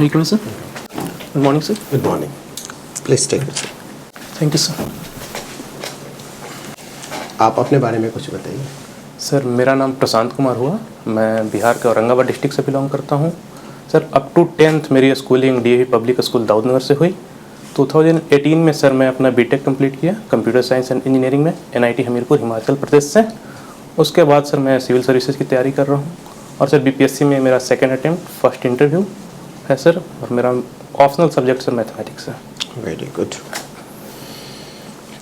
May I come in, sir? Good morning, sir. Good morning. Please take it. Thank you, sir. आप अपने बारे में कुछ बताइए। सर मेरा नाम प्रशांत कुमार हुआ, मैं बिहार के औरंगाबाद डिस्ट्रिक्ट से बिलोंग करता हूँ। सर अप टू 10th मेरी schooling DAV public school Daudnagar से हुई। 2018 में सर मैं अपना बीटेक कंप्लीट किया कंप्यूटर साइंस एंड इंजीनियरिंग में एनआईटी हमीरपुर हिमाचल प्रदेश से। उसके बाद सर मैं सिविल सर्विसेज की तैयारी कर रहा हूँ और सर बीपीएससी में मेरा सेकेंड अटेम्प्ट फर्स्ट इंटरव्यू है सर, और मेरा ऑप्शनल सब्जेक्ट सर मैथमेटिक्स है। वेरी गुड,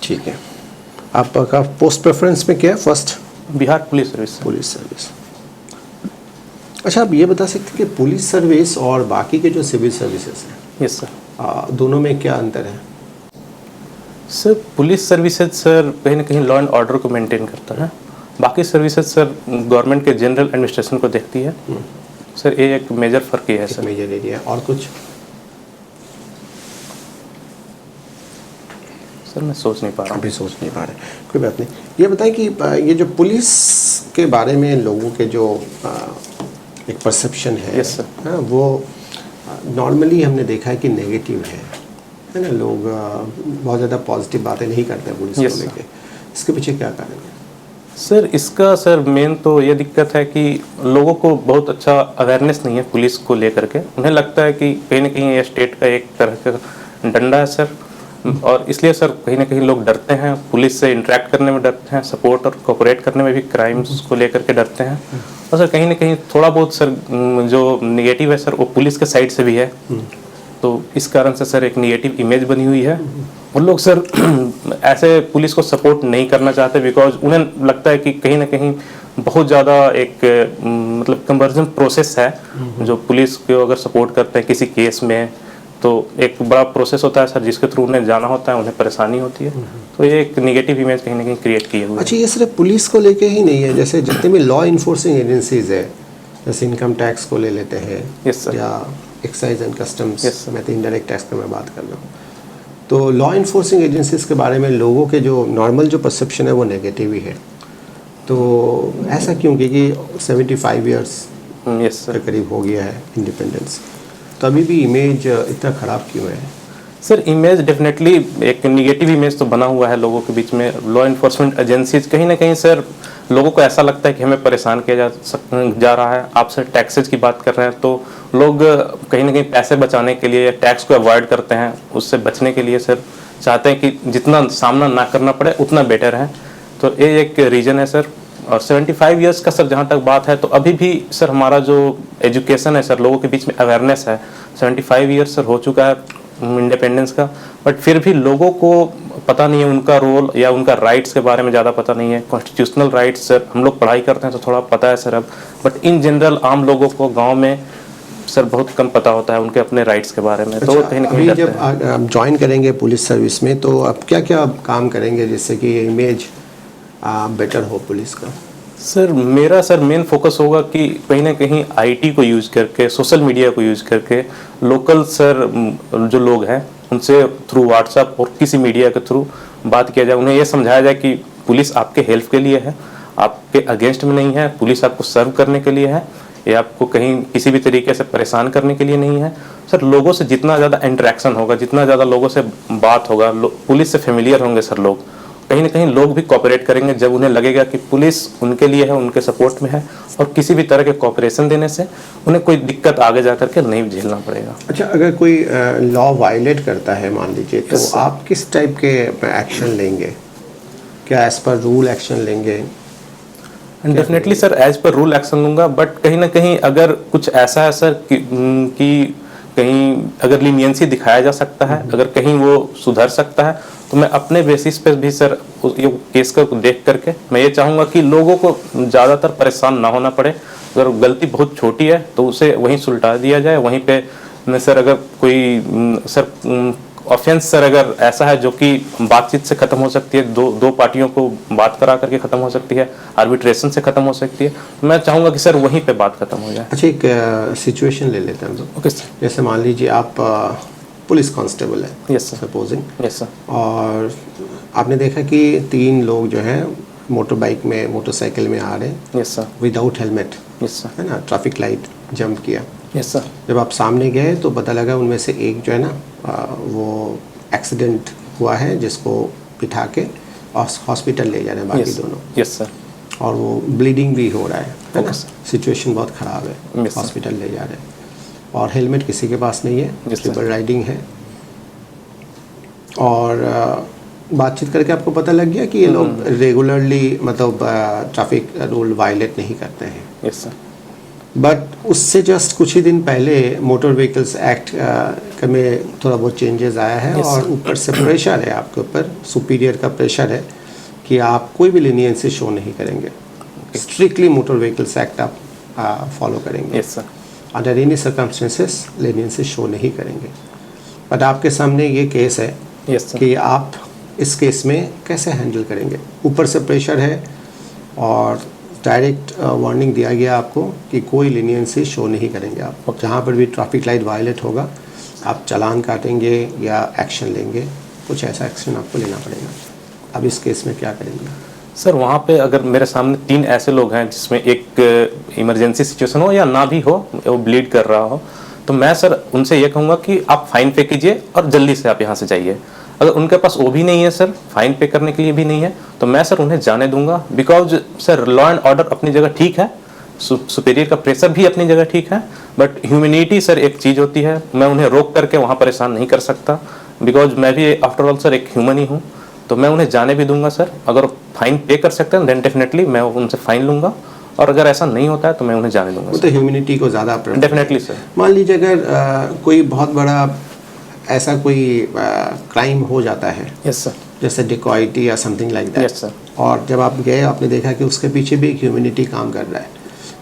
ठीक है। आपका पोस्ट प्रेफरेंस में क्या है? First Bihar police service. Police service. अच्छा, आप ये बता सकते हैं कि पुलिस सर्विस और बाकी के जो सिविल सर्विसेज हैं, यस सर, दोनों में क्या अंतर है? सर पुलिस सर्विसेज सर कहीं ना कहीं लॉ एंड ऑर्डर को मेंटेन करता है, बाकी सर्विसेज सर गवर्नमेंट के जनरल एडमिनिस्ट्रेशन को देखती है। सर ये एक मेजर फ़र्क ही है सर। Major area. और कुछ? सर मैं सोच नहीं पा रहा हूँ। अभी सोच नहीं पा रहे, कोई बात नहीं। ये बताएं कि ये जो पुलिस के बारे में लोगों के जो एक परसेप्शन है, यस सर, हाँ, वो नॉर्मली हमने देखा है कि नेगेटिव है ना। लोग बहुत ज़्यादा पॉजिटिव बातें नहीं करते हैं पुलिस को लेके। इसके पीछे क्या कारण है? सर इसका सर मेन तो ये दिक्कत है कि लोगों को बहुत अच्छा अवेयरनेस नहीं है पुलिस को लेकर के। उन्हें लगता है कि कहीं ना कहीं ये स्टेट का एक तरह का डंडा है सर, और इसलिए सर कहीं ना कहीं लोग डरते हैं, पुलिस से इंटरेक्ट करने में डरते हैं, सपोर्ट और कोऑपरेट करने में भी क्राइम्स को लेकर के डरते हैं। और सर कहीं ना कहीं थोड़ा बहुत सर जो निगेटिव है सर वो पुलिस के साइड से भी है, तो इस कारण से सर एक निगेटिव इमेज बनी हुई है। और लोग सर ऐसे पुलिस को सपोर्ट नहीं करना चाहते बिकॉज उन्हें लगता है कि कहीं ना कहीं बहुत ज़्यादा एक मतलब कन्वर्जन प्रोसेस है। जो पुलिस को अगर सपोर्ट करते हैं किसी केस में तो एक बड़ा प्रोसेस होता है सर जिसके थ्रू उन्हें जाना होता है, उन्हें परेशानी होती है, तो ये एक नेगेटिव इमेज कहीं ना कहीं क्रिएट की हुई है। अच्छा, ये सिर्फ पुलिस को लेके ही नहीं है, जैसे जितने भी लॉ इन्फोर्सिंग एजेंसीज है, जैसे इनकम टैक्स को ले लेते हैं, यस सर, या excise and customs, yes sir, मैं तो इनडायरेक्ट टैक्स की मैं बात कर रहा हूँ। तो लॉ इन्फोर्सिंग एजेंसीज के बारे में लोगों के जो नॉर्मल जो परसेप्शन है वो नेगेटिव ही है। तो ऐसा क्यों? क्योंकि 75 ईयर्स यस सर, के करीब हो गया है इंडिपेंडेंस, तो अभी भी इमेज इतना ख़राब क्यों है? सर इमेज डेफिनेटली एक निगेटिव इमेज तो बना हुआ है लोगों के बीच में। लॉ इन्फोर्समेंट एजेंसीज कहीं ना कहीं सर लोगों को ऐसा लगता है कि हमें परेशान किया जा रहा है। आप सर टैक्सेज की बात कर रहे हैं तो लोग कहीं ना कहीं पैसे बचाने के लिए या टैक्स को अवॉइड करते हैं, उससे बचने के लिए सर चाहते हैं कि जितना सामना ना करना पड़े उतना बेटर है, तो ये एक रीज़न है सर। और 75 ईयर्स का सर जहाँ तक बात है तो अभी भी सर हमारा जो एजुकेशन है सर, लोगों के बीच में अवेयरनेस है। 75 ईयर्स सर हो चुका है इंडिपेंडेंस का, बट फिर भी लोगों को पता नहीं है उनका रोल या उनका राइट्स के बारे में ज़्यादा पता नहीं है। कॉन्स्टिट्यूशनल राइट्स सर हम लोग पढ़ाई करते हैं तो थोड़ा पता है सर अब, बट इन जनरल आम लोगों को गाँव में सर बहुत कम पता होता है उनके अपने राइट्स के बारे में। तो कहीं ना कहीं जब आप ज्वाइन करेंगे पुलिस सर्विस में तो आप क्या क्या काम करेंगे जिससे कि इमेज बेटर हो पुलिस का? सर मेरा सर मेन फोकस होगा कि कहीं ना कहीं आईटी को यूज़ करके, सोशल मीडिया को यूज़ करके लोकल सर जो लोग हैं उनसे थ्रू व्हाट्सएप और किसी मीडिया के थ्रू बात किया जाए, उन्हें ये समझाया जाए कि पुलिस आपके हेल्प के लिए है, आपके अगेंस्ट में नहीं है। पुलिस आपको सर्व करने के लिए है, ये आपको कहीं किसी भी तरीके से परेशान करने के लिए नहीं है। सर लोगों से जितना ज़्यादा इंटरेक्शन होगा, जितना ज़्यादा लोगों से बात होगा, पुलिस से फेमिलियर होंगे सर लोग, कहीं ना कहीं लोग भी कोऑपरेट करेंगे जब उन्हें लगेगा कि पुलिस उनके लिए है, उनके सपोर्ट में है, और किसी भी तरह के कोऑपरेशन देने से उन्हें कोई दिक्कत आगे जा करके नहीं झेलना पड़ेगा। अच्छा, अगर कोई लॉ वायलेट करता है मान लीजिए, तो आप किस टाइप के एक्शन लेंगे? क्या एज पर रूल एक्शन लेंगे? Definitely sir as per rule action लूँगा, बट कहीं ना कहीं अगर कुछ ऐसा है सर कि कहीं अगर लीनियंसी दिखाया जा सकता है, अगर कहीं वो सुधर सकता है, तो मैं अपने बेसिस पे भी सर ये केस को देख करके मैं ये चाहूँगा कि लोगों को ज़्यादातर परेशान ना होना पड़े। अगर गलती बहुत छोटी है तो उसे वहीं सुलटा दिया जाए, वहीं पे सर अगर कोई सर ऑफेंस सर अगर ऐसा है जो कि बातचीत से ख़त्म हो सकती है, दो पार्टियों को बात करा करके ख़त्म हो सकती है, आर्बिट्रेशन से ख़त्म हो सकती है, तो मैं चाहूँगा कि सर वहीं पे बात ख़त्म हो जाए। अच्छा, एक सिचुएशन ले लेते हैं हम लोग। Okay sir. जैसे मान लीजिए आप पुलिस कांस्टेबल है, yes sir, supposing, yes sir, और आपने देखा कि 3 लोग जो हैं मोटर बाइक में, मोटरसाइकिल में आ रहे हैं, yes sir, without helmet, yes sir, है ना, ट्रैफिक लाइट जंप किया, यस सर। जब आप सामने गए तो पता लगा उनमें से एक जो है ना वो एक्सीडेंट हुआ है, जिसको बिठा के हॉस्पिटल ले जा रहे हैं बाकी दोनों। Yes sir. और वो ब्लीडिंग भी हो रहा है ना, Okay, sir. सिचुएशन बहुत ख़राब है, Yes, sir. हॉस्पिटल ले जा रहे हैं। और हेलमेट किसी के पास नहीं है, Yes, sir. ट्रिपल राइडिंग है। और बातचीत करके आपको पता लग गया कि ये लोग रेगुलरली मतलब ट्रैफिक रूल वायलेट नहीं करते हैं। Yes sir. बट उससे जस्ट कुछ ही दिन पहले मोटर व्हीकल्स एक्ट में थोड़ा बहुत चेंजेस आया है। Yes, और sir. ऊपर से प्रेशर है आपके ऊपर, सुपीरियर का प्रेशर है कि आप कोई भी लीनियंसी शो नहीं करेंगे। स्ट्रिक्टली मोटर व्हीकल्स एक्ट आप फॉलो करेंगे। Yes sir. Under any circumstances leniency show नहीं करेंगे। बट आपके सामने ये केस है यस सर। कि आप इस केस में कैसे हैंडल करेंगे। ऊपर से प्रेशर है और डायरेक्ट वार्निंग दिया गया आपको कि कोई लीनियंसी शो नहीं करेंगे आप। जहाँ पर भी ट्रैफिक लाइट वायलेट होगा आप चालान काटेंगे या एक्शन लेंगे, कुछ ऐसा एक्शन आपको लेना पड़ेगा। अब इस केस में क्या करेंगे सर? वहाँ पे अगर मेरे सामने 3 ऐसे लोग हैं जिसमें एक इमरजेंसी सिचुएशन हो या ना भी हो, वो ब्लीड कर रहा हो, तो मैं सर उनसे ये कहूँगा कि आप फाइन पे कीजिए और जल्दी से आप यहाँ से जाइए। अगर उनके पास वो भी नहीं है सर, फाइन पे करने के लिए भी नहीं है, तो मैं सर उन्हें जाने दूंगा। Because sir law and order अपनी जगह ठीक है, सुपीरियर का प्रेशर भी अपनी जगह ठीक है, बट ह्यूमैनिटी सर एक चीज़ होती है। मैं उन्हें रोक करके वहाँ परेशान नहीं कर सकता, बिकॉज मैं भी आफ्टर ऑल सर एक ह्यूमन ही हूँ। तो मैं उन्हें जाने भी दूंगा सर। अगर फाइन पे कर सकते हैं देन डेफिनेटली मैं उनसे फाइन लूंगा, और अगर ऐसा नहीं होता है तो मैं उन्हें जाने दूंगा। वो तो ह्यूमैनिटी को ज़्यादा डेफिनेटली सर। मान लीजिए अगर कोई बहुत बड़ा ऐसा कोई क्राइम हो जाता है, यस सर, जैसे डिकॉइटी या something like that, yes sir, और जब आप गए आपने देखा कि उसके पीछे भी एक ह्यूमैनिटी काम कर रहा है,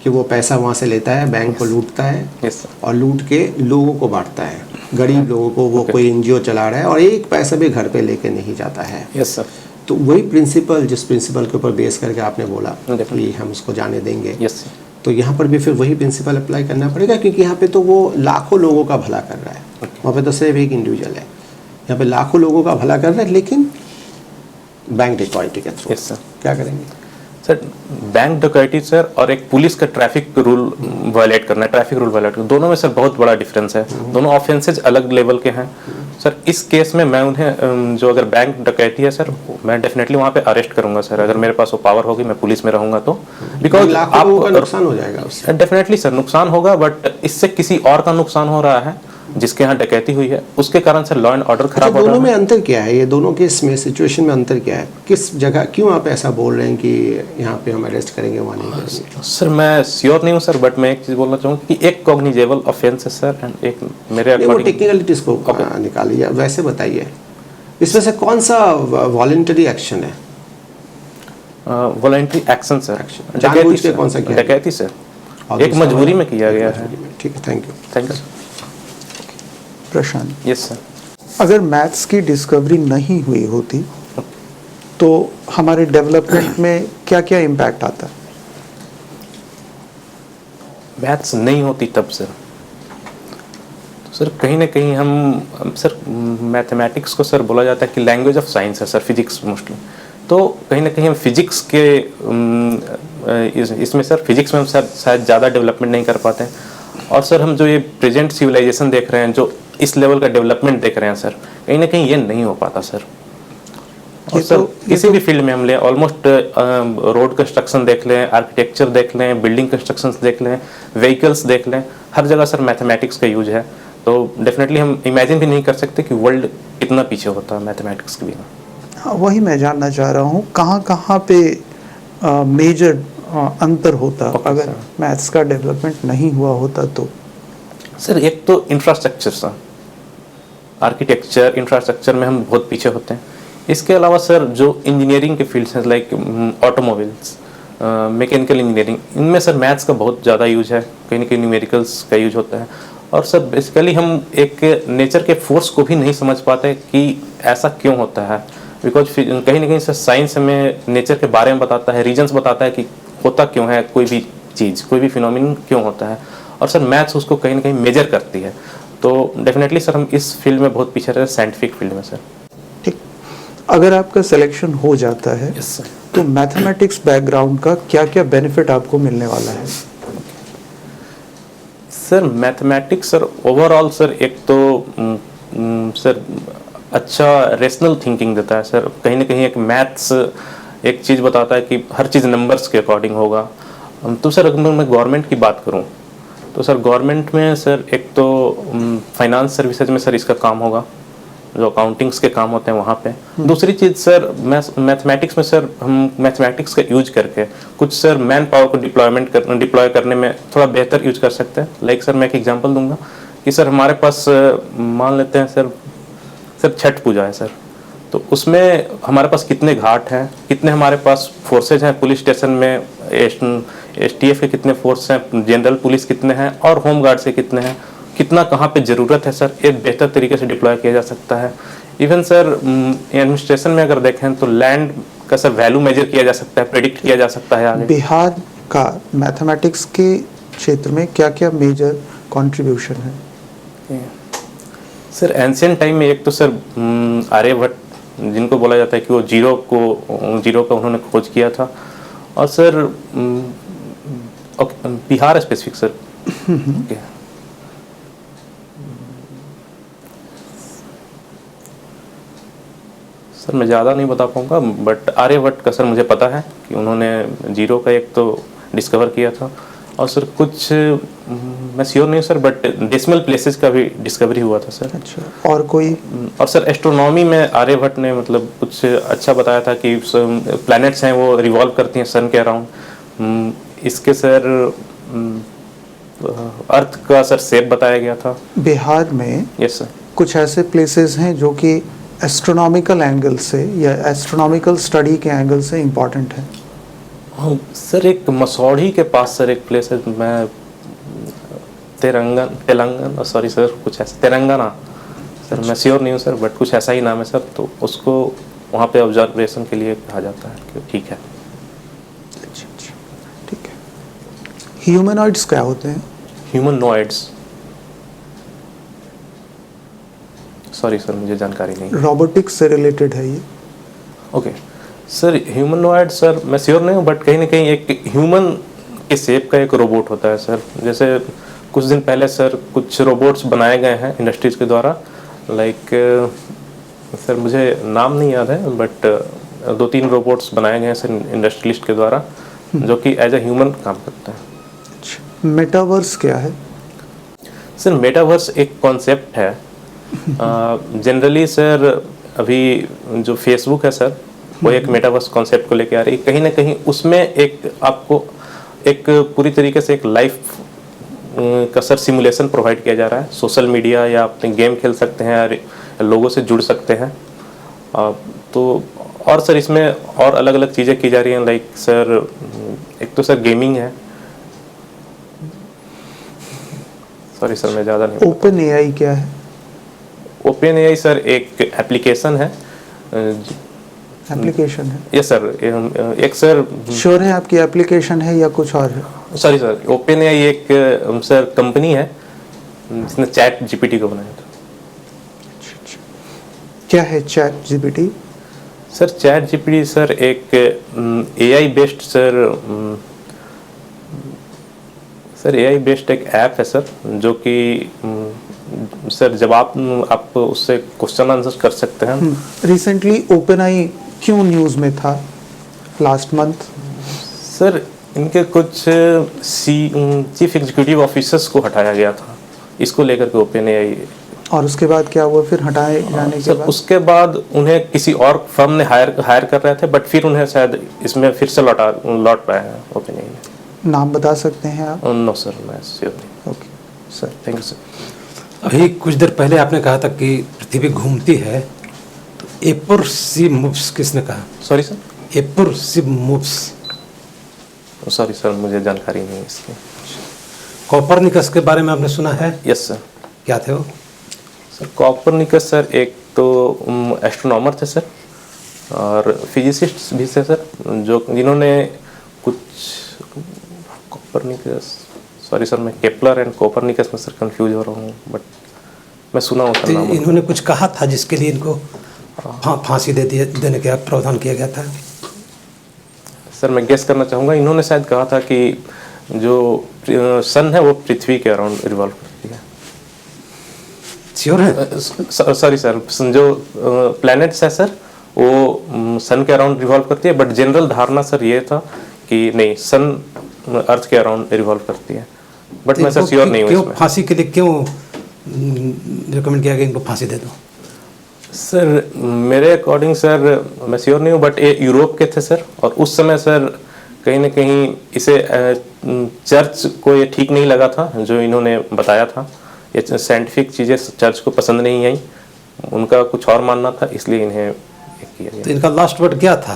कि वो पैसा वहाँ से लेता है, बैंक को लूटता है, यस सर, और लूट के लोगों को बांटता है, गरीब लोगों को। वो कोई एनजीओ चला रहा है और एक पैसा भी घर पे लेके नहीं जाता है। Yes sir. तो वही प्रिंसिपल, जिस प्रिंसिपल के ऊपर बेस करके आपने बोला Definitely. कि हम उसको जाने देंगे, यस सर, तो यहाँ पर भी फिर वही प्रिंसिपल अप्लाई करना पड़ेगा, क्योंकि यहाँ पे तो वो लाखों लोगों का भला कर रहा है। वहाँ पे तो सिर्फ एक इंडिविजुअल है, यहाँ पे लाखों लोगों का भला कर रहा है, लेकिन बैंक डिकॉइटी के थ्रू। Yes sir. क्या करेंगे सर बैंक डकैती सर और एक पुलिस का ट्रैफिक रूल वायलेट करना है, ट्रैफिक रूल वायलेट करना, दोनों में सर बहुत बड़ा डिफरेंस है। दोनों ऑफेंसेज अलग लेवल के हैं सर। इस केस में मैं उन्हें जो अगर बैंक डकैती है सर, मैं डेफिनेटली वहाँ पे अरेस्ट करूंगा सर, अगर मेरे पास वो पावर होगी, मैं पुलिस में रहूंगा तो। बिकॉज लाखों लोगों का नुकसान हो जाएगा उससे। डेफिनेटली सर नुकसान होगा, बट इससे किसी और का नुकसान हो रहा है जिसके यहाँ डकैती हुई है, उसके कारण सर लॉ एंड ऑर्डर खराब हो रहा है। दोनों में अंतर क्या है? ये दोनों केस में सिचुएशन में अंतर क्या है? किस जगह क्यों आप ऐसा बोल रहे हैं कि यहाँ पे हम अरेस्ट करेंगे, वहाँ नहीं करेंगे? सर मैं श्योर नहीं हूँ सर, बट मैं एक चीज़ बोलना चाहूँगा कि एक कॉग्निजेबल ऑफेंस है सर, एंड एक मेरे वो टेक्निकलिटीज को निकालिए, वैसे बताइए इसमें से कौन सा वॉलंटरी एक्शन है? वॉलंटरी एक्शन सर, जानबूझ के कौन सा किया? डकैती सर, एक मजबूरी में किया गया है। ठीक है, thank you. Thank you sir. Prashant, yes sir. अगर मैथ्स की डिस्कवरी नहीं हुई होती तो हमारे डेवलपमेंट में क्या क्या इम्पैक्ट आता? मैथ्स नहीं होती तब सर, तो सर कहीं ना कहीं हम सर मैथमेटिक्स को सर बोला जाता है कि लैंग्वेज ऑफ साइंस है सर, फिजिक्स मोस्टली। तो कहीं ना कहीं हम फिजिक्स के इसमें सर फिजिक्स में हम सर शायद ज़्यादा डेवलपमेंट नहीं कर पाते हैं। और सर हम जो ये प्रेजेंट सिविलाइजेशन देख रहे हैं, जो इस लेवल का डेवलपमेंट देख रहे हैं सर, कहीं ना कहीं ये नहीं हो पाता सर। और सर किसी भी फील्ड में हम लें, ऑलमोस्ट रोड कंस्ट्रक्शन देख लें, आर्किटेक्चर देख लें, बिल्डिंग कंस्ट्रक्शन देख लें, व्हीकल्स देख लें, हर जगह सर मैथमेटिक्स का यूज है। तो डेफिनेटली हम इमेजिन भी नहीं कर सकते कि वर्ल्ड कितना पीछे होता है मैथमेटिक्स के बिना। हाँ, वही मैं जानना चाह रहा हूँ, कहाँ पे मेजर अंतर होता अगर मैथ्स का डेवलपमेंट नहीं हुआ होता तो? सर एक तो इंफ्रास्ट्रक्चर सर, आर्किटेक्चर इंफ्रास्ट्रक्चर में हम बहुत पीछे होते हैं। इसके अलावा सर जो इंजीनियरिंग के फील्ड्स हैं लाइक ऑटोमोबाइल्स, मैकेनिकल इंजीनियरिंग, इनमें सर मैथ्स का बहुत ज़्यादा यूज है, कहीं ना कहीं न्यूमेरिकल्स का यूज होता है। और सर बेसिकली हम एक नेचर के फोर्स को भी नहीं समझ पाते कि ऐसा क्यों होता है, बिकॉज कहीं ना कहीं सर साइंस हमें नेचर के बारे में बताता है, रीजन्स बताता है कि होता क्यों है कोई भी चीज़, कोई भी फिनोमिनन क्यों होता है, और सर मैथ्स उसको कहीं ना कहीं मेजर करती है। तो डेफिनेटली सर हम इस फील्ड में बहुत पीछे रहे, साइंटिफिक फील्ड में सर। ठीक, अगर आपका सिलेक्शन हो जाता है यस सर, तो मैथमेटिक्स बैकग्राउंड का क्या क्या बेनिफिट आपको मिलने वाला है? Sir mathematics sir overall sir एक तो सर अच्छा रेशनल थिंकिंग देता है सर। कहीं ना कहीं एक मैथ्स एक चीज़ बताता है कि हर चीज़ नंबर्स के अकॉर्डिंग होगा। तो सर अगर मैं गवर्नमेंट की बात करूं तो सर गवर्नमेंट में सर एक तो फाइनेंस सर्विसेज में सर इसका काम होगा, जो अकाउंटिंग्स के काम होते हैं वहाँ पे। दूसरी चीज़ सर मैथमेटिक्स में सर हम मैथमेटिक्स का यूज करके कुछ सर मैन पावर को डिप्लॉय करने में थोड़ा बेहतर यूज कर सकते हैं। लाइक सर मैं एक एग्जांपल दूंगा कि सर हमारे पास मान लेते हैं सर छठ पूजा है सर, तो उसमें हमारे पास कितने घाट हैं, कितने हमारे पास फोर्सेज हैं पुलिस स्टेशन में, STF के कितने फोर्स हैं, जनरल पुलिस कितने हैं और होम गार्ड से कितने हैं, कितना कहाँ पे ज़रूरत है सर, एक बेहतर तरीके से डिप्लॉय किया जा सकता है। इवन सर एडमिनिस्ट्रेशन में अगर देखें तो लैंड का सर वैल्यू मेजर किया जा सकता है, प्रेडिक्ट किया जा सकता है आगे। बिहार का मैथमेटिक्स के क्षेत्र में क्या क्या मेजर कंट्रीब्यूशन है? सर एंशियंट टाइम में एक तो सर आर्यभट्ट, जिनको बोला जाता है कि वो जीरो का उन्होंने खोज किया था। और sir Bihar specific sir sir मैं ज़्यादा नहीं बता पाऊँगा, बट आर्यभट्ट का सर मुझे पता है कि उन्होंने जीरो का एक तो डिस्कवर किया था। और सर कुछ मैं श्योर नहीं सर, बट डेसिमल प्लेसेस का भी डिस्कवरी हुआ था सर। अच्छा, और कोई? और सर एस्ट्रोनॉमी में आर्यभट्ट ने मतलब कुछ अच्छा बताया था कि प्लैनेट्स हैं वो रिवॉल्व करती हैं सन के अराउंड। इसके सर अर्थ का सर शेप बताया गया था। बिहार में यस सर कुछ ऐसे प्लेसेस हैं जो कि एस्ट्रोनॉमिकल एंगल से या एस्ट्रोनॉमिकल स्टडी के एंगल से इम्पॉर्टेंट है। हाँ सर, एक मसौढ़ी के पास सर एक प्लेस है, मैं तेलंगाना सॉरी सर कुछ ऐसा तेलंगाना सर, मैं श्योर नहीं हूँ सर, बट कुछ ऐसा ही नाम है सर। तो उसको वहाँ पे ऑब्जर्वेशन के लिए कहा जाता है कि ठीक है। अच्छा, ठीक है। ह्यूमनॉइड्स क्या होते हैं? ह्यूमनॉइड्स सॉरी सर मुझे जानकारी नहीं। रोबोटिक्स से रिलेटेड है ये? ओके सर, ह्यूमनॉइड सर मैं श्योर नहीं हूँ, बट कहीं ना कहीं एक ह्यूमन के शेप का एक रोबोट होता है सर। जैसे कुछ दिन पहले सर कुछ रोबोट्स बनाए गए हैं इंडस्ट्रीज के द्वारा, लाइक सर मुझे नाम नहीं याद है, बट 2-3 रोबोट्स बनाए गए हैं सर इंडस्ट्रियलिस्ट के द्वारा, जो कि एज ए ह्यूमन काम करते हैं। अच्छा, मेटावर्स क्या है? सर मेटावर्स एक कॉन्सेप्ट है जनरली सर। अभी जो फेसबुक है सर वो एक मेटावर्स कॉन्सेप्ट को लेके आ रही है। कहीं ना कहीं उसमें एक आपको एक पूरी तरीके से एक लाइफ का सर सिमुलेशन प्रोवाइड किया जा रहा है। सोशल मीडिया या अपने गेम खेल सकते हैं, लोगों से जुड़ सकते हैं। तो और सर इसमें और अलग अलग चीज़ें की जा रही हैं, लाइक सर एक तो सर गेमिंग है। सॉरी सर मैं ज़्यादा नहीं। ओपन एआई क्या है? ओपन एआई सर एक एप्लीकेशन है। एप्लीकेशन है? यस सर, एक सर श्योर है आपकी एप्लीकेशन है या कुछ और है? सॉरी सर, ओपन एआई एक सर कंपनी है जिसने चैट जीपीटी को बनाया था। अच्छा, क्या है chat GPT? Sir chat GPT sir एक AI based sir AI based एक ऐप है सर, जो कि सर जब आप उससे क्वेश्चन आंसर कर सकते हैं। रिसेंटली ओपनआई क्यों न्यूज़ में था लास्ट मंथ? सर इनके कुछ चीफ एग्जीक्यूटिव ऑफिसर्स को हटाया गया था, इसको लेकर के ओपन एआई। और उसके बाद क्या हुआ फिर हटाए जाने के बाद? उसके बाद उन्हें किसी और फर्म ने हायर कर रहे थे, बट फिर उन्हें शायद इसमें फिर से लौट पाया है ओपन एआई में। नाम बता सकते हैं आप? नो सर मैं श्योर नहीं। Okay sir, thank you sir. अभी कुछ देर पहले आपने कहा था कि पृथ्वी घूमती है, तो एपर सी मूव्स किसने कहा? Sorry sir? एपर सी मूव्स। सॉरी सर मुझे जानकारी नहीं है इसकी। कोपरनिकस के बारे में आपने सुना है? Yes sir. क्या थे वो? सर कोपरनिकस सर एक तो एस्ट्रोनॉमर थे सर, और फिजिसिस्ट भी थे सर, जिन्होंने कुछ कोपरनिकस, सॉरी सर मैं केपलर एंड कोपरनिकस में सर कंफ्यूज हो रहा हूँ, बट मैं सुना हूँ सर नाम। इन्होंने कुछ कहा था जिसके लिए इनको फांसी देने का प्रावधान किया गया था? सर मैं गेस करना चाहूँगा, इन्होंने शायद कहा था कि जो सन है वो पृथ्वी के अराउंड रिवॉल्व करती है। श्योर है? सॉरी सर, जो प्लैनेट्स है सर वो सन के अराउंड रिवॉल्व करती है, बट जनरल धारणा सर ये था कि नहीं, सन अर्थ के अराउंड रिवॉल्व करती है, बट मैं सर श्योर नहीं हूँ क्यों इसमें। फांसी के लिए क्यों रिकमेंड किया कि इनको फांसी दे दो? सर मेरे अकॉर्डिंग सर मैं श्योर नहीं हूँ, बट ये यूरोप के थे सर, और उस समय सर कहीं ना कहीं इसे चर्च को ये ठीक नहीं लगा था जो इन्होंने बताया था। ये साइंटिफिक चीज़ें चर्च को पसंद नहीं आई, उनका कुछ और मानना था, इसलिए इन्हें ये किया तो इनका लास्ट वर्ड क्या था?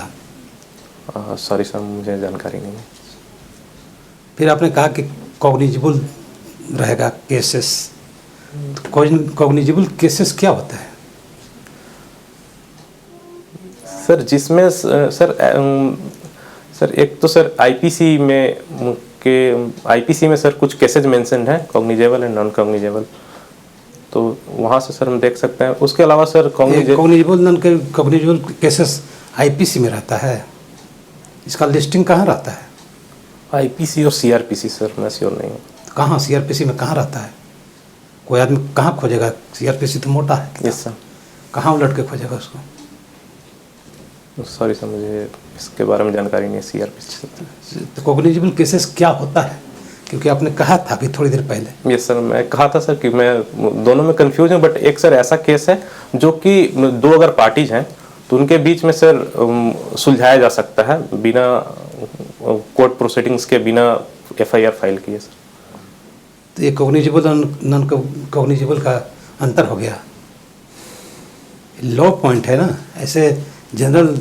गया। सॉरी सर, मुझे जानकारी नहीं है। फिर आपने कहा कि कॉग्निजिबल रहेगा केसेस, तो कॉग्निजिबल केसेस क्या होता है? सर जिसमें सर एक तो सर आईपीसी में सर कुछ केसेज मेंशन्ड है, कॉग्निजेबल एंड नॉन कॉग्निजेबल, तो वहाँ से सर हम देख सकते हैं। उसके अलावा sir cognizable non cognizable cases IPC में रहता है, इसका लिस्टिंग कहाँ रहता है? आईपीसी और सीआरपीसी सर मैं श्योर नहीं हूँ। कहाँ सीआरपीसी में कहाँ रहता है? कोई आदमी कहाँ खोजेगा? सीआरपीसी तो मोटा है, यस सर। कहाँ उलट के खोजेगा उसको? सॉरी सर, मुझे इसके बारे में जानकारी नहीं है सीआरपीसी। तो कॉग्निजिबल केसेस क्या होता है? क्योंकि आपने कहा था अभी थोड़ी देर पहले। यस सर, मैं कहा था सर कि मैं दोनों में कंफ्यूज हूँ, बट एक सर ऐसा केस है जो कि दो अगर पार्टीज हैं तो उनके बीच में सर सुलझाया जा सकता है बिना कोर्ट प्रोसीडिंग्स के, बिना एफआईआर फाइल किए सर। तो ये कॉग्निजिबल और नॉन कॉग्निजिबल का अंतर हो गया, लॉ पॉइंट है ना, ऐसे जनरल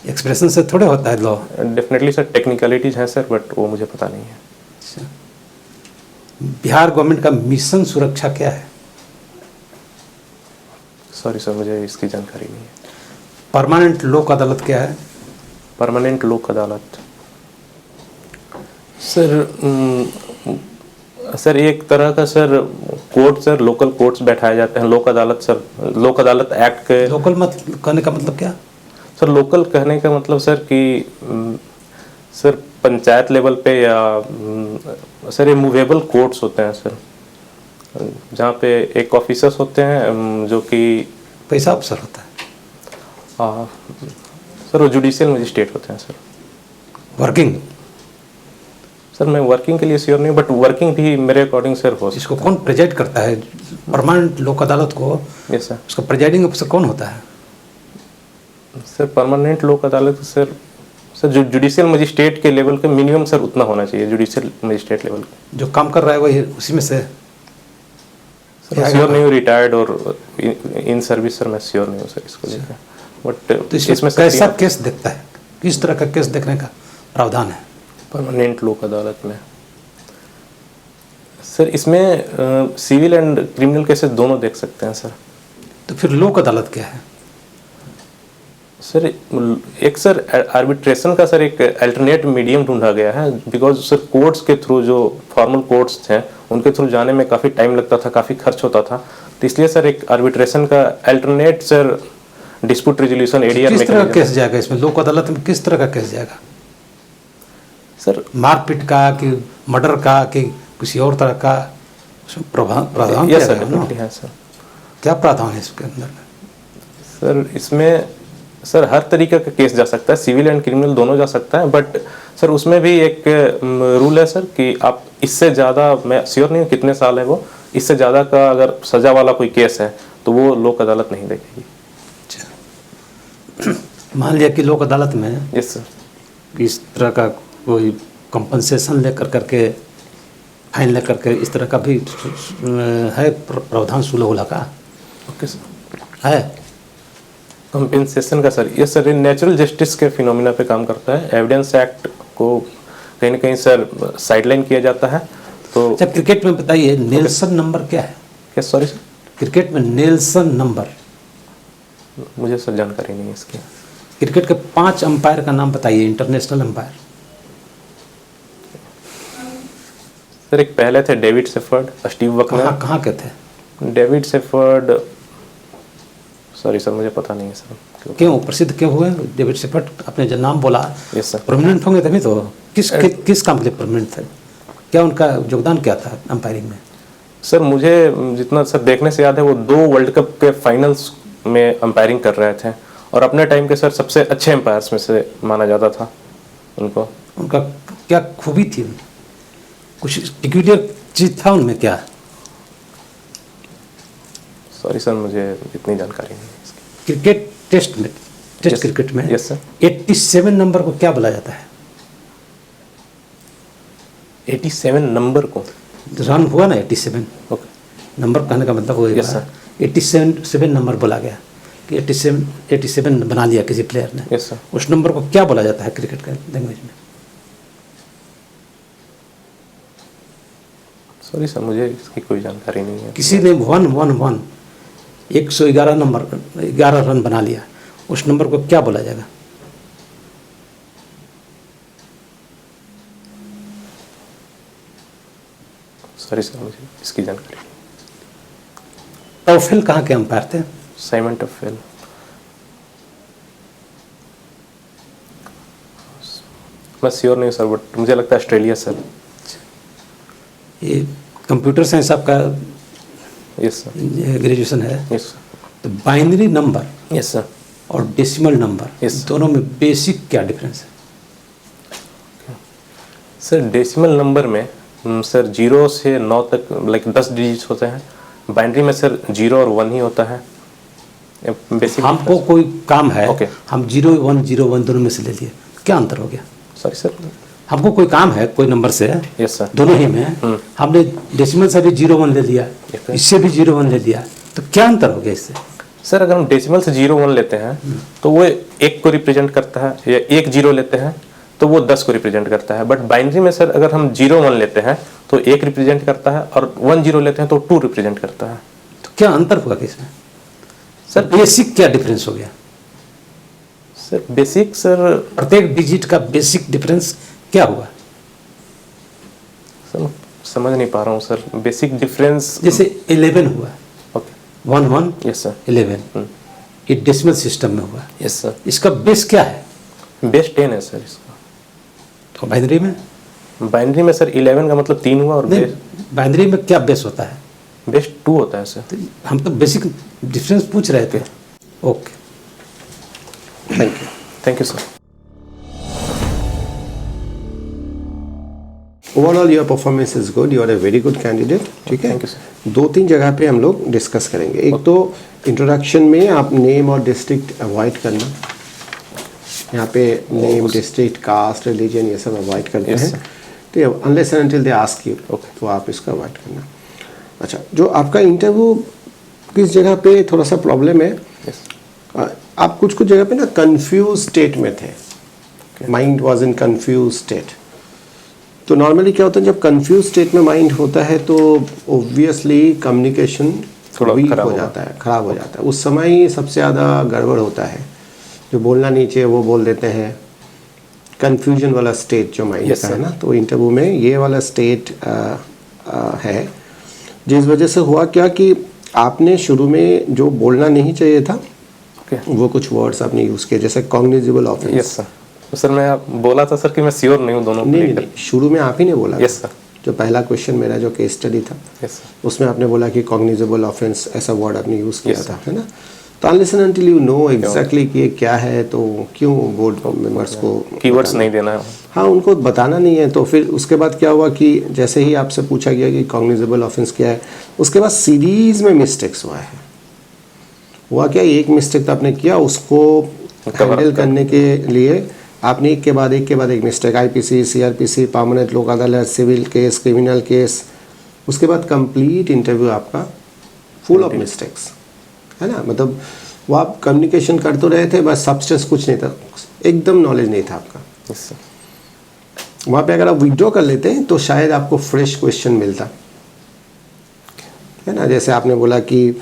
एक्सप्रेशन से थोड़े होता है लॉ। डेफिनेटली सर टेक्निकलिटीज हैं सर, बट वो मुझे पता नहीं है। बिहार गवर्नमेंट का मिशन सुरक्षा क्या है? सॉरी सर, मुझे इसकी जानकारी नहीं है। परमानेंट लोक अदालत क्या है? परमानेंट लोक अदालत सर एक तरह का sir court sir, local courts बैठाए जाते हैं। लोक अदालत सर, लोक अदालत एक्ट के लोकल मत कहने का मतलब क्या? सर लोकल कहने का मतलब सर कि सर पंचायत लेवल पे या सर ये मूवेबल कोर्ट्स होते हैं सर, जहाँ पे एक ऑफिसर्स होते हैं जो कि पैसा अफसर होता है सर वो जुडिशियल मजिस्ट्रेट होते हैं सर। वर्किंग? सर मैं वर्किंग के लिए श्योर नहीं, बट वर्किंग भी मेरे अकॉर्डिंग सर हो। इसको कौन प्रेजाइड करता है परमानेंट लोक अदालत को? Yes sir. उसका प्रेजाइडिंग अफसर कौन होता है? सर परमानेंट लोक अदालत सर जो जुडिशियल मजिस्ट्रेट के लेवल के मिनिमम सर उतना होना चाहिए, जुडिशियल मजिस्ट्रेट लेवल जो काम कर रहा है वही उसी में से? सर श्योर नहीं हूँ, रिटायर्ड और इन सर्विस सर मैं श्योर नहीं हूँ सर इसको लेकर, बट तो इसमें कैसा केस देखता है? किस तरह का केस देखने का प्रावधान है परमानेंट लोक अदालत में? सर इसमें सिविल एंड क्रिमिनल केसेस दोनों देख सकते हैं सर। तो फिर लोक अदालत क्या है? सर एक सर आर्बिट्रेशन का सर एक अल्टरनेट मीडियम ढूंढा गया है, बिकॉज सर कोर्ट्स के थ्रू जो फॉर्मल कोर्ट्स थे उनके थ्रू जाने में काफ़ी टाइम लगता था, काफ़ी खर्च होता था, तो इसलिए सर एक आर्बिट्रेशन का alternate sir dispute resolution ADR में किस तरह का केस जाएगा इसमें? लोक अदालत में किस तरह का केस जाएगा सर? मारपीट का कि मर्डर का कि किसी और तरह का प्रावधान? यस सर, डेफिनेटली है सर। क्या प्रावधान है इसके अंदर में? सर इसमें सर हर तरीके का केस जा सकता है, सिविल एंड क्रिमिनल दोनों जा सकता है, बट सर उसमें भी एक रूल है सर कि आप इससे ज़्यादा, मैं श्योर नहीं हूँ कितने साल है वो, इससे ज़्यादा का अगर सज़ा वाला कोई केस है तो वो लोक अदालत नहीं देखेगी। मान लिया कि लोक अदालत में यस सर इस तरह का कोई कंपनसेशन लेकर करके, फाइन लेकर के इस तरह का भी है प्रावधान सुलह का? Okay sir. है कंपेंसेशन का सर, ये सर नेचुरल जस्टिस के फिनोमिना पे काम करता है। एविडेंस एक्ट को कहीं ना कहीं सर साइडलाइन किया जाता है। तो अच्छा, क्रिकेट में बताइए नेल्सन नंबर क्या है? क्या? सॉरी सर, क्रिकेट में नेल्सन नंबर? मुझे सर जानकारी नहीं है इसकी। क्रिकेट के 5 अंपायर का नाम बताइए, इंटरनेशनल अंपायर। सर एक पहले थे डेविड सेफर्ड, स्टीव वकनर। कहाँ के थे? डेविड सेफर्ड, सॉरी सर मुझे पता नहीं है सर। क्यों प्रसिद्ध क्यों हुए डेविड सेफर्ड? आपने जो नाम बोला यस सर। परमानेंट होंगे तभी तो। किस काम के लिए परमानेंट थे? क्या उनका योगदान क्या था अंपायरिंग में? सर मुझे जितना सर देखने से याद है वो 2 वर्ल्ड कप के फाइनल्स में अंपायरिंग कर रहे थे और अपने टाइम के सर सबसे अच्छे एम्पायर्स में से माना जाता था उनको। उनका क्या खूबी थी? कुछ पिक्यूलियर चीज था उनमें क्या? सॉरी सर मुझे इतनी जानकारी नहीं है इसकी। क्रिकेट टेस्ट में, टेस्ट Yes, क्रिकेट में yes, sir. 87 नंबर को क्या बोला जाता है? 87 नंबर को? रन हुआ ना 87, ओके नंबर कहने का मतलब वही Yes, हुआ। 87 नंबर बोला गया कि 87 बना लिया किसी प्लेयर ने। Yes sir. उस नंबर को क्या बोला जाता है क्रिकेट का लैंग्वेज में? सॉरी सर मुझे इसकी कोई जानकारी नहीं है। किसी ने 111 111 नंबर 11 रन बना लिया, उस नंबर को क्या बोला जाएगा? सॉरी सर मुझे इसकी जानकारी नहीं। टॉफेल कहाँ के अंपायर थे? साइमन टफेल मैं श्योर नहीं सर बट मुझे लगता है ऑस्ट्रेलिया सर। ये कंप्यूटर साइंस आपका यस सर। ग्रेजुएशन है, यस सर। तो बाइनरी नंबर यस सर। और डेसिमल नंबर Yes, दोनों में बेसिक क्या डिफरेंस है? सर डेसिमल नंबर में सर 0 से 9 तक लाइक 10 डिजिट्स होते हैं। बाइनरी में सर 0 और 1 ही होता है। बेसिक हमको कोई काम है, Okay. हम 0101 दोनों में से ले लिए, क्या अंतर हो गया? Sorry sir. हमको कोई काम है कोई नंबर से, यस सर। दोनों ही में हमने डेसिमल से भी 01 ले लिया, Okay. इससे भी 01 ले लिया, तो क्या अंतर हो गया इससे? सर अगर हम डेसिमल से 0 1 लेते हैं तो वो 1 को रिप्रेजेंट करता है, या 1 0 लेते हैं तो वो 10 को रिप्रेजेंट करता है। बट बाइनरी में सर अगर हम 0 1 लेते हैं तो 1 रिप्रेजेंट करता है और 1 0 लेते हैं तो 2 रिप्रेजेंट करता है। तो क्या अंतर हुआ इसमें? सर बेसिक क्या डिफरेंस हो गया? सर बेसिक सर प्रत्येक डिजिट का बेसिक डिफरेंस क्या हुआ? सर समझ नहीं पा रहा हूँ सर बेसिक डिफरेंस। जैसे 11 हुआ, ओके 1 1 यस सर। 11 ये डेसिमल सिस्टम में हुआ, यस सर। इसका बेस क्या है? बेस 10 है सर इसका। तो बाइनरी में बाइनरी में सर 11 का मतलब 3 हुआ और नहीं, बाइनरी में क्या बेस होता है? बेस 2 होता है सर। तो हम तो बेसिक डिफरेंस पूछ रहे थे। Okay, thank you sir. Overall your performance is good, you are a very good candidate. ठीक है, Thank you, sir. 2-3 जगह पे हम लोग डिस्कस करेंगे। एक तो इंट्रोडक्शन में आप नेम और डिस्ट्रिक्ट अवॉइड करना, यहाँ पे नेम, डिस्ट्रिक्ट, कास्ट, रिलीजन ये सब अवॉइड करते Yes, हैं। sir. तो unless and until they ask you, तो आप इसका अवॉइड करना। अच्छा, जो आपका इंटरव्यू किस जगह पे थोड़ा सा प्रॉब्लम है, यस आप कुछ जगह पे ना कंफ्यूज स्टेट में थे, mind was in confuse state. तो नॉर्मली क्या होता है जब कंफ्यूज स्टेट में माइंड होता है तो ऑब्वियसली कम्युनिकेशन थोड़ा वीक खराब हो होगा। जाता है, खराब हो जाता है। उस समय ही सबसे ज़्यादा गड़बड़ होता है, जो बोलना नहीं चाहिए वो बोल देते हैं। कंफ्यूजन वाला स्टेट जो माइंड Yes, का है sir. ना, तो इंटरव्यू में ये वाला स्टेट है। जिस वजह से हुआ क्या कि आपने शुरू में जो बोलना नहीं चाहिए था ओके वो कुछ वर्ड्स आपने यूज़ किए, जैसे कॉग्निजिबल ऑफेंस। Yes sir. तो सर मैं बोला था सर कि मैं श्योर नहीं हूँ दोनों को नहीं लेकर। नहीं, शुरू में आप ही ने बोला यस था। सर। जो पहला क्वेश्चन मेरा जो केस स्टडी था यस सर। उसमें आपने बोला कि कॉग्निजिबल ऑफेंस ऐसा वर्ड आपने यूज़ किया Yes, था, है ना। तो unless and until you know exactly कि ये क्या है, तो क्यों बोर्ड मेंबर्स को कीवर्ड्स बताना? नहीं देना है। हाँ, उनको बताना नहीं है। तो फिर उसके बाद क्या हुआ कि जैसे ही आपसे पूछा गया कि कॉग्निजिबल ऑफेंस क्या है, उसके बाद सीरीज में मिस्टेक्स हुआ क्या, एक मिस्टेक तो आपने किया, उसको हैंडल करने के लिए आपने एक के बाद एक mistake, IPC, CrPC, permanent Lok अदालत, सिविल केस, क्रिमिनल केस, उसके बाद कंप्लीट इंटरव्यू आपका फुल ऑफ मिस्टेक्स, है ना। मतलब वो आप कम्युनिकेशन कर तो रहे थे, बस सब्सटेंस कुछ नहीं था, एकदम नॉलेज नहीं था आपका। Yes sir. वहाँ पे अगर आप विड्रॉ कर लेते हैं तो शायद आपको फ्रेश क्वेश्चन मिलता, है ना। जैसे आपने बोला कि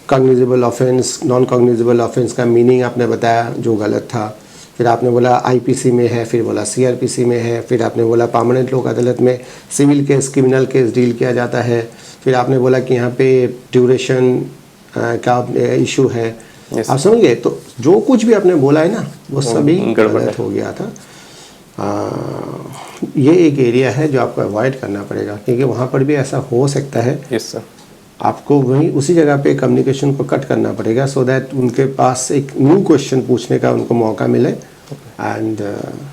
cognizable offence, non cognizable offence का मीनिंग आपने बताया जो गलत था। फिर आपने बोला आईपीसी में है, फिर बोला सीआरपीसी में है, फिर आपने बोला परमानेंट लोक अदालत में civil case, criminal case deal किया जाता है। फिर आपने बोला कि यहाँ पे ड्यूरेशन का इशू है। Yes. आप समझ गए। तो जो कुछ भी आपने बोला है ना वो सभी गड़बड़ गलत है। हो गया था। ये एक एरिया है जो आपको अवॉइड करना पड़ेगा, क्योंकि वहाँ पर भी ऐसा हो सकता है। Yes sir. आपको वहीं उसी जगह पे कम्युनिकेशन को कट करना पड़ेगा, सो दैट उनके पास एक न्यू क्वेश्चन पूछने का उनको मौका मिले। एंड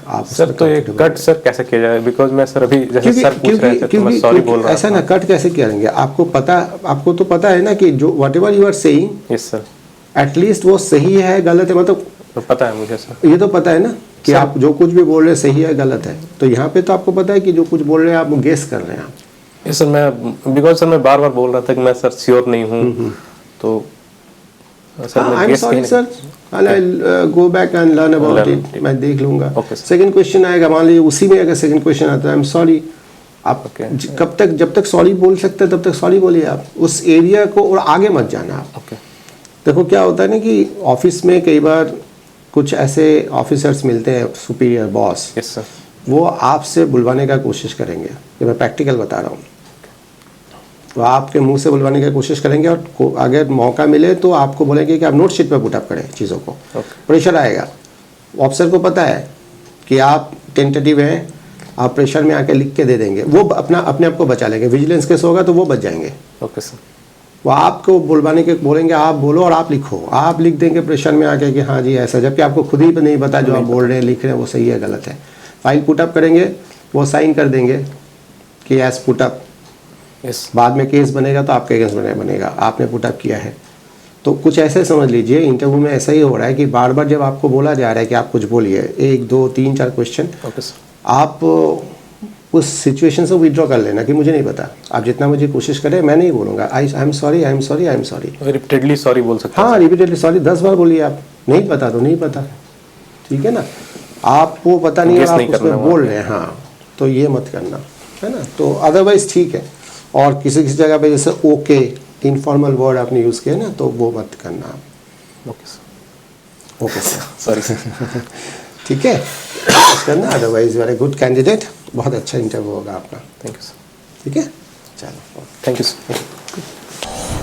आप सर तो ये कट सर कैसे किया जाए, बिकॉज मैं सर अभी जैसे सर पूछ रहे थे तो मैं सॉरी बोल रहा ऐसा था। ना कट कैसे करेंगे, आपको तो पता है ना कि जो whatever you are saying yes sir, at least वो सही है गलत है, मतलब तो पता है मुझे सर। ये तो पता है ना कि आप जो कुछ भी बोल रहे हैं सही है गलत है। तो यहाँ पे तो आपको पता है कि जो कुछ बोल रहे हैं आप गेस कर रहे हैं आप। यस सर, मैं बिकॉज सर मैं बार बार बोल रहा था कि मैं सर श्योर नहीं हूँ, तो सर मैं आई एम गेस सॉरी कहीं sir, I go back and learn about it, मैं देख लूंगा। Okay, sir. सेकंड क्वेश्चन आएगा, मान लीजिए उसी में अगर सेकंड क्वेश्चन आता है आई एम सॉरी, आप कब तक जब तक सॉरी बोल सकते हैं तब तक सॉरी बोलिए आप उस एरिया को, और आगे मत जाना आप। ओके देखो क्या होता है ना कि ऑफिस में कई बार कुछ ऐसे ऑफिसर्स मिलते हैं, सुपीरियर बॉस, यस सर, वो आपसे बुलवाने का कोशिश करेंगे, ये मैं प्रैक्टिकल बता रहा हूँ। वो आपके मुंह से बुलवाने की कोशिश करेंगे, और अगर मौका मिले तो आपको बोलेंगे कि आप नोट शीट पर पुटअप करें चीज़ों को। प्रेशर आएगा, ऑफिसर को पता है कि आप टेंटेटिव हैं, आप प्रेशर में आके लिख के दे देंगे, वो अपने आप को बचा लेंगे। विजिलेंस केस होगा तो वो बच जाएंगे। ओके सर, वो आपको बुलवाने के बोलेंगे आप बोलो और आप लिखो, आप लिख देंगे प्रेशर में आके कि हाँ जी ऐसा, जबकि आपको खुद ही नहीं पता जो आप बोल रहे हैं लिख रहे हैं वो सही है गलत है। फाइल पुटअप करेंगे, वो साइन कर देंगे कि एज पुटअप। यस बाद में केस बनेगा तो आपके अगेंस्ट बनेगा, आपने पुटअप किया है। तो कुछ ऐसे समझ लीजिए इंटरव्यू में ऐसा ही हो रहा है कि बार बार जब आपको बोला जा रहा है कि आप कुछ बोलिए, 1 2 3 4 क्वेश्चन, ओके सर, आप उस सिचुएशन से विड्रॉ कर लेना कि मुझे नहीं पता, आप जितना मुझे कोशिश करें मैं नहीं बोलूँगा, I am sorry, I am sorry, I am sorry. Repeatedly sorry बोल सकते हैं। हाँ रिपीटेडली सॉरी 10 बार बोलिए, आप नहीं पता तो नहीं पता, ठीक है ना। आपको पता नहीं है, Guess आप नहीं उसमें करना बोल रहे हैं, हाँ तो ये मत करना, है ना। तो अदरवाइज ठीक है। और किसी किसी जगह पे जैसे ओके इनफॉर्मल वर्ड आपने यूज़ किया ना, तो वो मत करना आप। Okay sir, okay sir, sorry sir. ठीक है करना, अदरवाइज वेरी गुड कैंडिडेट, बहुत अच्छा इंटरव्यू होगा आपका। थैंक यू सर, ठीक है, चलो। Thank you sir.